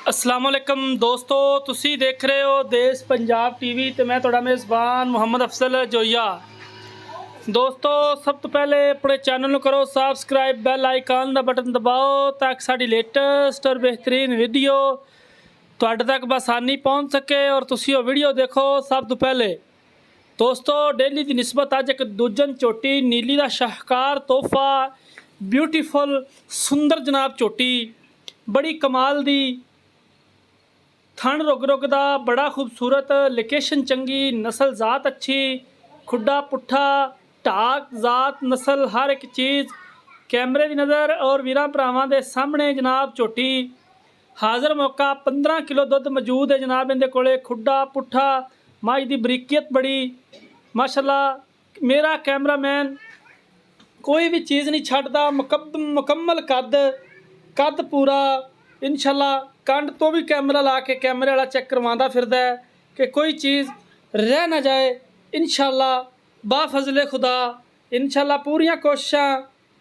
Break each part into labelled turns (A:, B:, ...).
A: अस्सलाम वालेकुम दोस्तों, तुसी देख रहे हो देश पंजाब टीवी तो मैं तुहाडा मेज़बान मुहम्मद अफसल जोईया। दोस्तों सब तो पहले अपने चैनल नूं करो सबसक्राइब, बैल आइकन का बटन दबाओ ताकि साडी लेटेस्ट और बेहतरीन वीडियो तुहाडे तक बसानी पहुँच सके और तुसी वो वीडियो देखो सब तो पहले। दोस्तों डेली की निस्बत अज एक दूजन झोटी नीली का शाहकार तोहफा ब्यूटीफुल सुंदर जनाब झोटी बड़ी कमाल दी थण रुग रुग दा बड़ा खूबसूरत लोकेशन चंगी नस्ल ज़ात अच्छी खुडा पुट्ठा ढाक ज़ात नस्ल हर एक चीज़ कैमरे की नज़र और वीरां भरावां दे सामने जनाब झोटी हाज़र मौका 15 किलो दुध मौजूद है जनाब इहदे कोले। खुडा पुट्ठा मझ की बरीकियत बड़ी माशाल्लाह। मेरा कैमरामैन कोई भी चीज़ नहीं छड्डदा, मुकम्मल कद पूरा इंशाल्लाह। कंड तो भी कैमरा ला के कैमरे वाला चेक करवांदा फिरदा है कि कोई चीज़ रह ना जाए इंशाल्लाह। बाफजले खुदा इंशाल्लाह पूरियां कोशिशां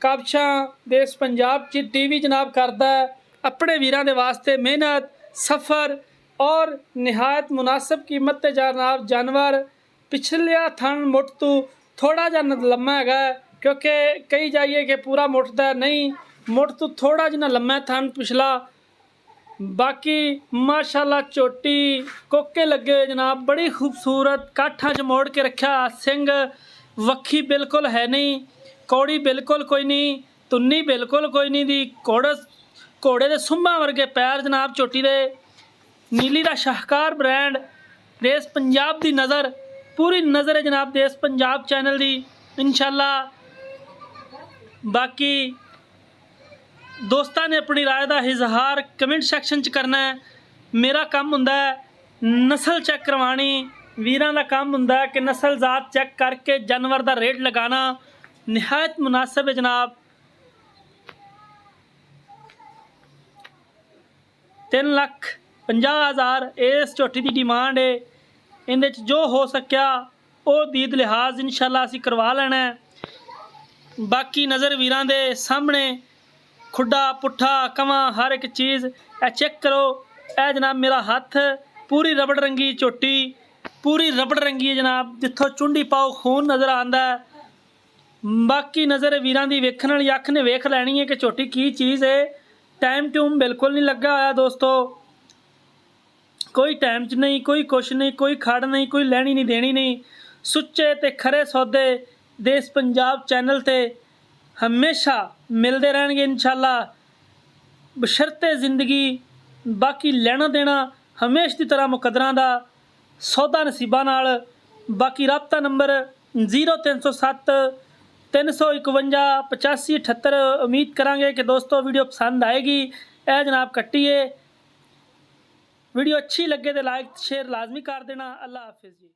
A: काबशां देश पंजाब टीवी जनाब करदा है अपने वीरां दे वास्ते मेहनत सफ़र और नहायत मुनासिब कीमत ते जनाब जानवर। पिछलिया थन मुठ तो थोड़ा जा लम्मा है क्योंकि कही जाइए कि पूरा मुठदा नहीं, मुठ तो थोड़ा जिना लम्मा थन पिछला। बाकी माशाल्लाह झोटी कोके लगे हुए जनाब बड़ी खूबसूरत काठा च मोड़ के रखा। सिंग वक्खी बिल्कुल है नहीं, कौड़ी बिल्कुल कोई नहीं, तुन्नी बिल्कुल कोई नहीं दी। घोड़े के सुंभा वर्गे पैर जनाब झोटी दे। नीली का शाहकार ब्रांड देश पंजाब की नज़र पूरी नज़र है जनाब देश पंजाब चैनल की इंशाल्लाह। बाकी दोस्तों ने अपनी राय का इजहार कमेंट सैक्शन च करना है। मेरा काम हुंदा है नस्ल चेक करवानी, वीरां दा काम हुंदा है कि नस्ल ज़ात चेक करके जानवर का रेट लगाना नहायत मुनासिब है जनाब। 3,50,000 इस झोटी की डिमांड है। इहदे च जो हो सकिया वो दीद लिहाज इंशाल्लाह असीं करवा लेना है। बाकी नज़र वीरां दे सामने खुडा पुट्ठा कवां हर एक चीज़ ए चेक करो। ए जनाब मेरा हथ पूरी रबड़ रंगी झोटी पूरी रबड़ रंगी है जनाब, जिथों चुंडी पाओ खून नज़र आंदा है। बाकी नज़र वीरां दी वेखण वाली अख ने वेख लैनी है कि झोटी की चीज़ है। टाइम ट्यूम बिल्कुल नहीं लगा होया दोस्तों, कोई टाइम च नहीं, कोई कुछ नहीं, कोई खड़ नहीं, कोई लैनी नहीं देनी नहीं। सुच्चे ते खरे सौदे देश पंजाब चैनल ते हमेशा मिलते रहेंगे इंशाल्लाह बशर्ते ज़िंदगी। बाकी लेना देना हमेशा की तरह मुकदरां दा सौदा नसीबा नाल। बाकी रबता नंबर 0307 351 85 78। उम्मीद करांगे कि दोस्तों वीडियो पसंद आएगी। ए जनाब कट्टिए वीडियो अच्छी लगे तो लाइक शेयर लाजमी कर देना। अल्लाह हाफिज़ जी।